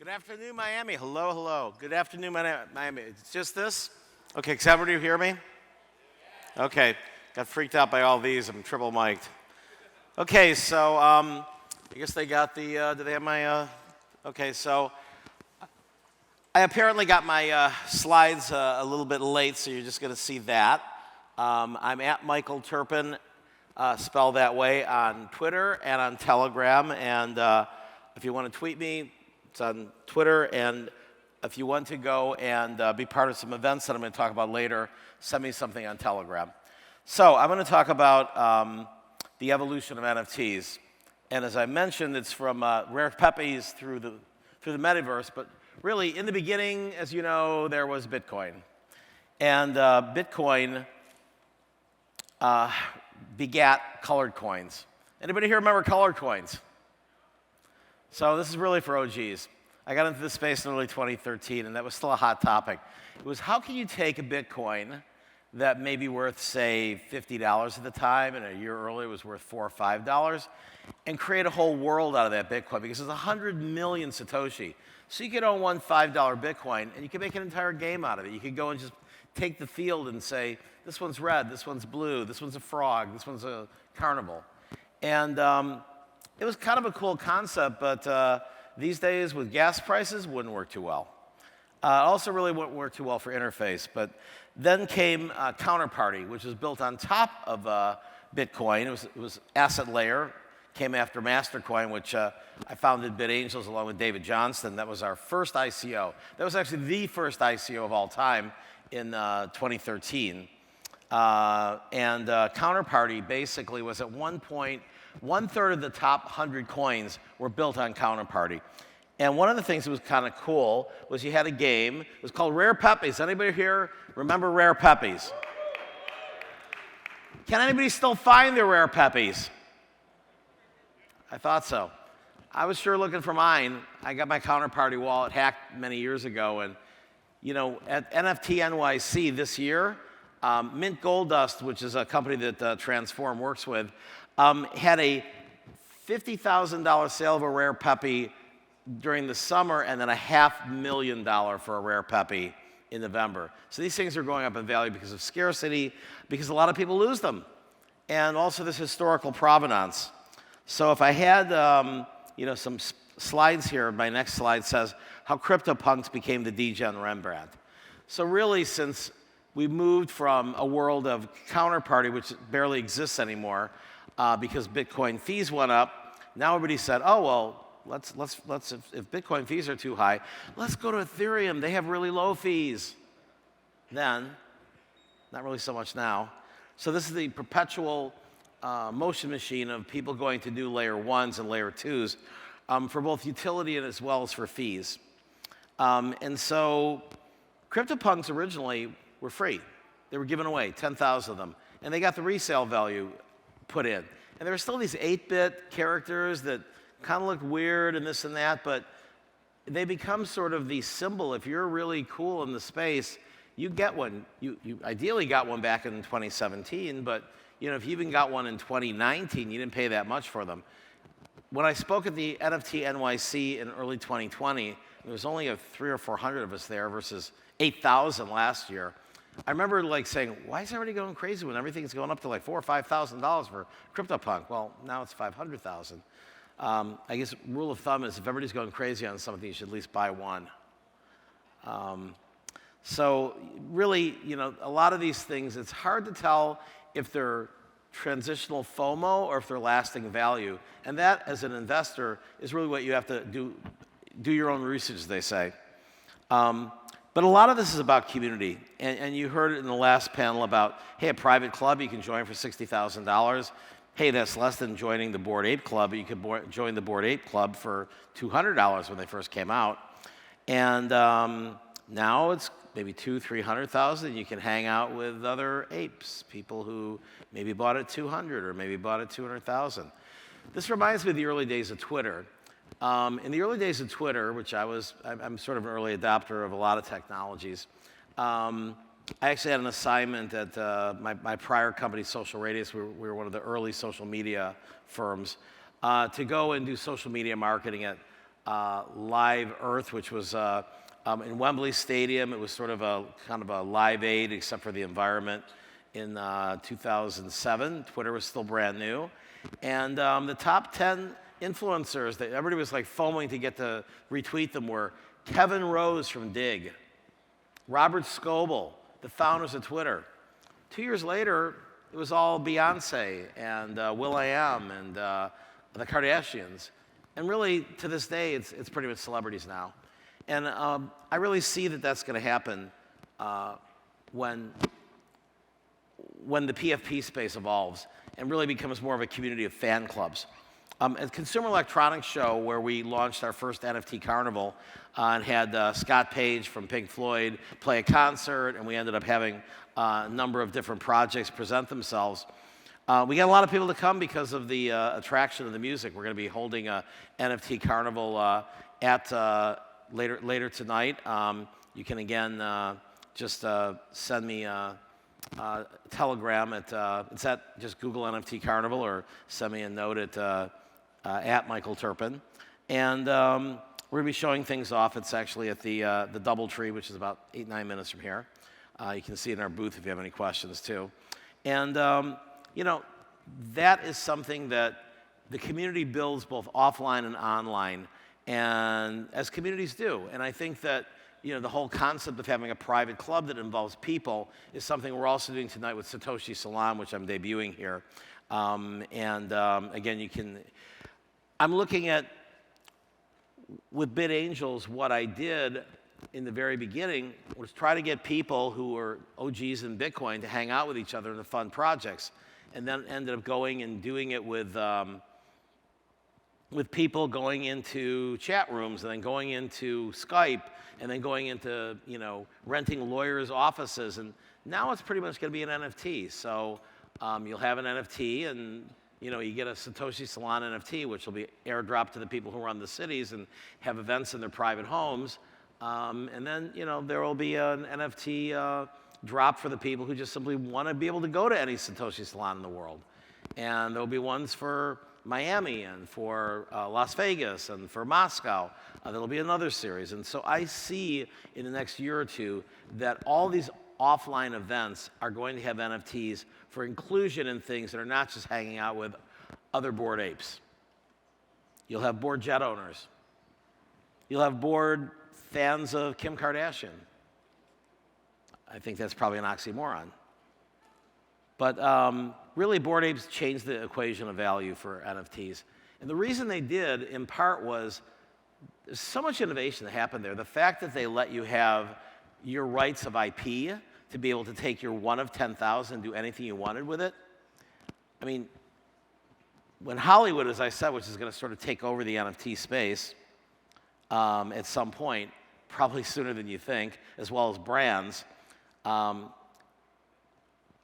Good afternoon, Miami. Hello, hello. Good afternoon, Miami. It's just this? Okay, can everybody hear me? Okay, got freaked out by all these. I'm triple mic'd. Okay, so I guess they got the, do they have my, okay, so I apparently got my slides a little bit late, so you're just going to see that. I'm at Michael Terpin, spelled that way, on Twitter and on Telegram, and if you want to tweet me, it's on Twitter, and if you want to go and be part of some events that I'm going to talk about later, send me something on Telegram. So I'm going to talk about the evolution of NFTs. And as I mentioned, it's from rare Pepes through the MetaVerse, but really, in the beginning, as you know, there was Bitcoin. And Bitcoin begat colored coins. Anybody here remember colored coins? So this is really for OGs. I got into this space in early 2013, and that was still a hot topic. It was, how can you take a Bitcoin that may be worth, say, $50 at the time, and a year earlier it was worth $4 or $5, and create a whole world out of that Bitcoin, because there's 100 million Satoshi. So you could own one $5 Bitcoin, and you could make an entire game out of it. You could go and just take the field and say, this one's red, this one's blue, this one's a frog, this one's a carnival. And it was kind of a cool concept, but these days with gas prices, wouldn't work too well. Also really wouldn't work too well for interface. But then came Counterparty, which was built on top of Bitcoin. It was asset layer, came after Mastercoin, which I founded BitAngels along with David Johnston. That was our first ICO. That was actually the first ICO of all time in 2013. And Counterparty basically was at one point, 1/3 of the top 100 coins were built on Counterparty. And one of the things that was kind of cool was you had a game. It was called Rare Pepes. Anybody here remember Rare Pepes? Can anybody still find their Rare Pepes? I thought so. I was sure looking for mine. I got my Counterparty wallet hacked many years ago. And, you know, at NFT NYC this year, Mint Goldust, which is a company that Transform works with, had a $50,000 sale of a rare Pepe during the summer, and then a $500,000 for a rare Pepe in November. So these things are going up in value because of scarcity, because a lot of people lose them, and also this historical provenance. So if I had some slides here, my next slide says how CryptoPunks became the degen Rembrandt. So really, since we moved from a world of Counterparty, which barely exists anymore, because Bitcoin fees went up, now everybody said, oh, well, let's if Bitcoin fees are too high, let's go to Ethereum. They have really low fees. Then, not really so much now. So this is the perpetual motion machine of people going to do layer ones and layer twos for both utility and as well as for fees. And so CryptoPunks originally were free. They were given away, 10,000 of them. And they got the resale value put in. And there were still these 8-bit characters that kind of looked weird and this and that, but they become sort of the symbol. If you're really cool in the space, you get one. You ideally got one back in 2017, but you know, if you even got one in 2019, you didn't pay that much for them. When I spoke at the NFT NYC in early 2020, there was only 300 or 400 of us there versus 8,000 last year. I remember like saying, why is everybody going crazy when everything's going up to like $4,000 or $5,000 for CryptoPunk? Well, now it's 500,000. I guess rule of thumb is if everybody's going crazy on something, you should at least buy one. So really, you know, a lot of these things, it's hard to tell if they're transitional FOMO or if they're lasting value. And that, as an investor, is really what you have to do your own research, they say. But a lot of this is about community. And you heard it in the last panel about, hey, a private club you can join for $60,000. Hey, that's less than joining the Bored Ape Club. You could join the Bored Ape Club for $200 when they first came out. And now it's maybe $200,000, $300,000. You can hang out with other apes, people who maybe bought it $200 or maybe bought it $200,000. This reminds me of the early days of Twitter. In the early days of Twitter, which I'm sort of an early adopter of a lot of technologies, I actually had an assignment at my prior company, Social Radius. We were one of the early social media firms, to go and do social media marketing at Live Earth, which was in Wembley Stadium. It was sort of a kind of a Live Aid, except for the environment. In 2007, Twitter was still brand new, and the top 10 influencers that everybody was like foaming to get to retweet them were Kevin Rose from Dig, Robert Scoble, the founders of Twitter. 2 years later, it was all Beyonce and will.i.am and the Kardashians. And really, to this day, it's pretty much celebrities now. And I really see that that's going to happen when the PFP space evolves and really becomes more of a community of fan clubs. At Consumer Electronics Show, where we launched our first NFT Carnival and had Scott Page from Pink Floyd play a concert, and we ended up having a number of different projects present themselves. We got a lot of people to come because of the attraction of the music. We're going to be holding a NFT Carnival at later tonight. You can again just send me a telegram at just Google NFT Carnival, or send me a note at Michael Terpin. And we're going to be showing things off. It's actually at the DoubleTree, which is about 8-9 minutes from here. You can see it in our booth if you have any questions too. And you know, that is something that the community builds both offline and online, and as communities do. And I think that, you know, the whole concept of having a private club that involves people is something we're also doing tonight with Satoshi Salon, which I'm debuting here. Again, I'm looking at, with Bid Angels, what I did in the very beginning was try to get people who were OGs in Bitcoin to hang out with each other in the fun projects, and then ended up going and doing it with people going into chat rooms, and then going into Skype, and then going into, you know, renting lawyers' offices. And now it's pretty much going to be an NFT. So you'll have an NFT, and, you know, you get a Satoshi Salon NFT, which will be airdropped to the people who run the cities and have events in their private homes. And then, you know, there will be an NFT drop for the people who just simply want to be able to go to any Satoshi Salon in the world. And there'll be ones for Miami and for Las Vegas and for Moscow. There'll be another series. And so I see in the next year or two that all these offline events are going to have NFTs for inclusion in things that are not just hanging out with other Bored Apes. You'll have bored jet owners. You'll have bored fans of Kim Kardashian. I think that's probably an oxymoron. But really, Bored Apes changed the equation of value for NFTs. And the reason they did, in part, was there's so much innovation that happened there. The fact that they let you have your rights of IP to be able to take your one of 10,000 and do anything you wanted with it. I mean, when Hollywood, as I said, which is going to sort of take over the NFT space at some point, probably sooner than you think, as well as brands,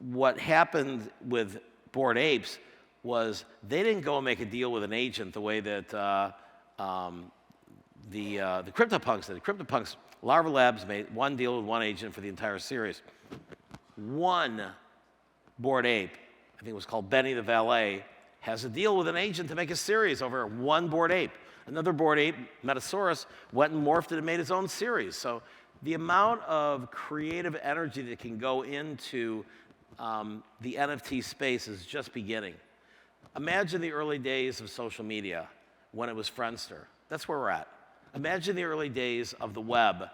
what happened with Bored Apes was they didn't go and make a deal with an agent the way that the CryptoPunks did. CryptoPunks, Larva Labs made one deal with one agent for the entire series. One Bored Ape, I think it was called Benny the Valet, has a deal with an agent to make a series over one Bored Ape. Another Bored Ape, Metasaurus, went and morphed it and made its own series. So the amount of creative energy that can go into the NFT space is just beginning. Imagine the early days of social media when it was Friendster. That's where we're at. Imagine the early days of the web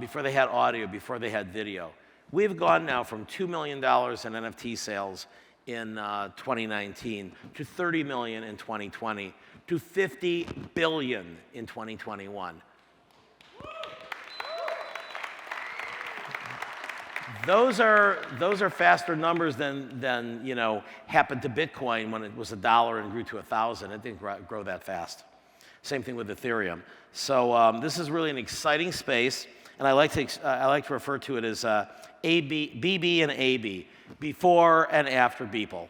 before they had audio, before they had video. We've gone now from $2 million in NFT sales in 2019 to $30 million in 2020 to $50 billion in 2021. Those are faster numbers than you know, happened to Bitcoin when it was $1 and grew to 1,000. It didn't grow that fast. Same thing with Ethereum. So this is really an exciting space, and I like to refer to it as BB and AB, before and after Beeple.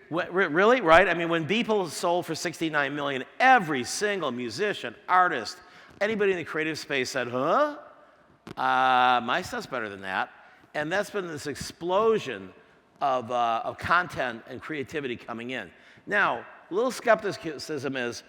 Really, right? I mean, when Beeple sold for $69 million, every single musician, artist, anybody in the creative space said, "Huh? My stuff's better than that." And that's been this explosion of content and creativity coming in. Now, a little skepticism is,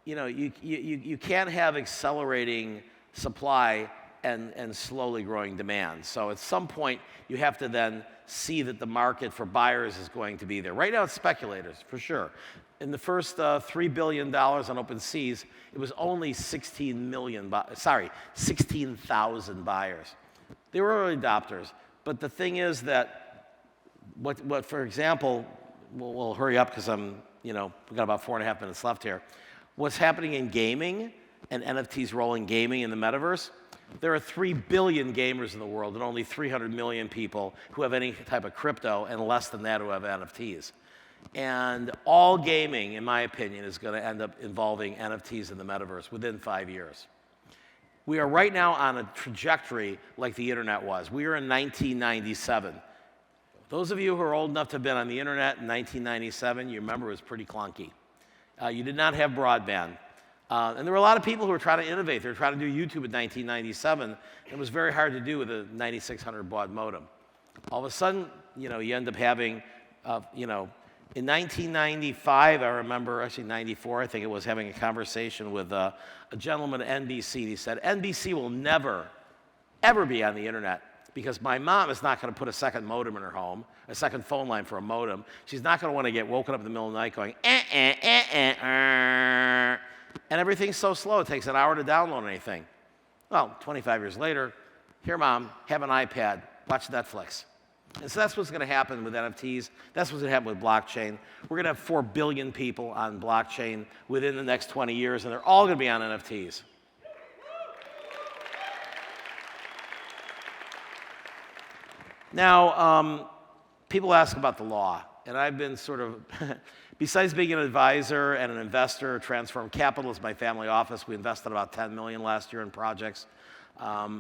you can't have accelerating supply and slowly growing demand. So at some point, you have to then see that the market for buyers is going to be there. Right now, it's speculators, for sure. In the first $3 billion on OpenSeas, it was only 16,000 buyers. They were early adopters. But the thing is that, what for example, we'll hurry up because we've got about 4.5 minutes left here. What's happening in gaming and NFTs rolling gaming in the metaverse? There are 3 billion gamers in the world and only 300 million people who have any type of crypto and less than that who have NFTs. And all gaming, in my opinion, is going to end up involving NFTs in the metaverse within 5 years. We are right now on a trajectory like the internet was. We were in 1997. Those of you who are old enough to have been on the internet in 1997, you remember it was pretty clunky. You did not have broadband. And there were a lot of people who were trying to innovate. They were trying to do YouTube in 1997. It was very hard to do with a 9600 baud modem. All of a sudden, you end up having, in 1995, I remember, actually 94, I think it was, having a conversation with a gentleman at NBC. He said, NBC will never, ever be on the internet because my mom is not going to put a second modem in her home, a second phone line for a modem. She's not going to want to get woken up in the middle of the night going, and everything's so slow, it takes an hour to download anything. Well, 25 years later, here, Mom, have an iPad, watch Netflix. And so that's what's going to happen with NFTs. That's what's going to happen with blockchain. We're going to have 4 billion people on blockchain within the next 20 years, and they're all going to be on NFTs. Now, people ask about the law, and I've been sort of, besides being an advisor and an investor, Transform Capital is my family office. We invested about $10 million last year in projects.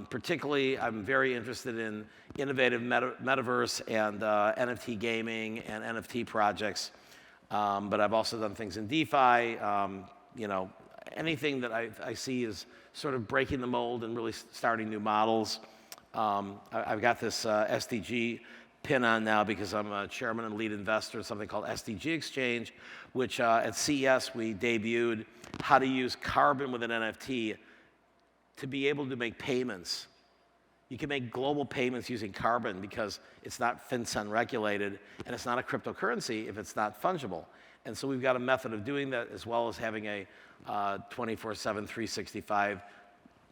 Particularly, I'm very interested in innovative metaverse and NFT gaming and NFT projects. But I've also done things in DeFi. Anything that I see is sort of breaking the mold and really starting new models. I've got this SDG pin on now because I'm a chairman and lead investor in something called SDG Exchange, which at CES we debuted how to use carbon with an NFT to be able to make payments. You can make global payments using carbon because it's not FinCEN regulated and it's not a cryptocurrency if it's not fungible. And so we've got a method of doing that as well as having a 24/7, 365,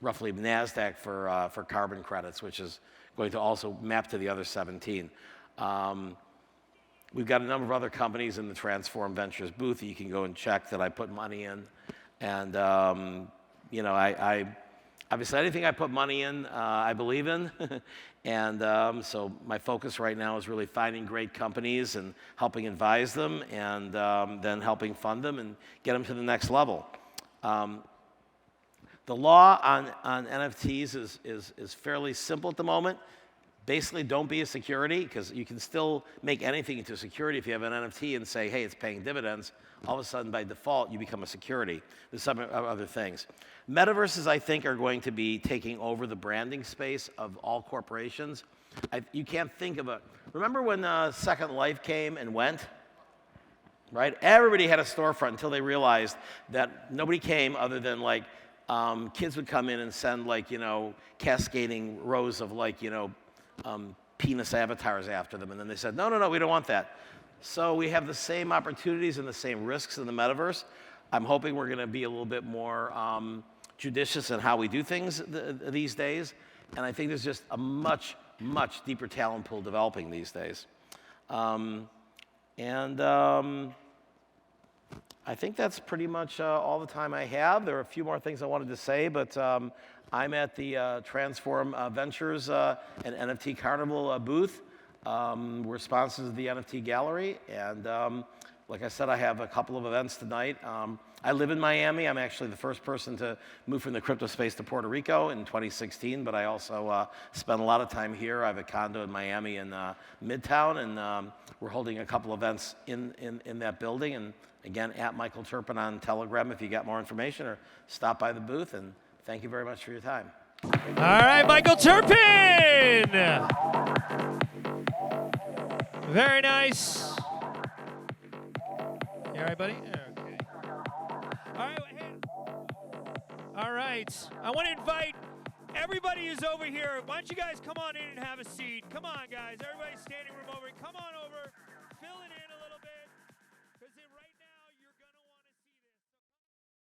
roughly NASDAQ for carbon credits, which is going to also map to the other 17. We've got a number of other companies in the Transform Ventures booth that you can go and check that I put money in. And, obviously, anything I put money in, I believe in. And so my focus right now is really finding great companies and helping advise them and then helping fund them and get them to the next level. The law on NFTs is fairly simple at the moment. Basically, don't be a security because you can still make anything into a security if you have an NFT and say, hey, it's paying dividends. All of a sudden, by default, you become a security. There's some other things. Metaverses, I think, are going to be taking over the branding space of all corporations. You can't think of remember when Second Life came and went? Right? Everybody had a storefront until they realized that nobody came other than kids would come in and send cascading rows of penis avatars after them. And then they said, no, we don't want that. So we have the same opportunities and the same risks in the metaverse. I'm hoping we're going to be a little bit more judicious in how we do things these days. And I think there's just a much, much deeper talent pool developing these days. I think that's pretty much all the time I have. There are a few more things I wanted to say, but I'm at the Transform Ventures and NFT Carnival booth. We're sponsors of the NFT Gallery, and like I said, I have a couple of events tonight. I live in Miami. I'm actually the first person to move from the crypto space to Puerto Rico in 2016, but I also spent a lot of time here. I have a condo in Miami in Midtown, and we're holding a couple events in that building. And again, at Michael Terpin on Telegram if you got more information, or stop by the booth, and thank you very much for your time. All right, Michael Terpin! Very nice. You all right, buddy? Okay. All right. Hey. All right. I want to invite everybody who's over here. Why don't you guys come on in and have a seat? Come on, guys. Everybody standing room over. Come on over.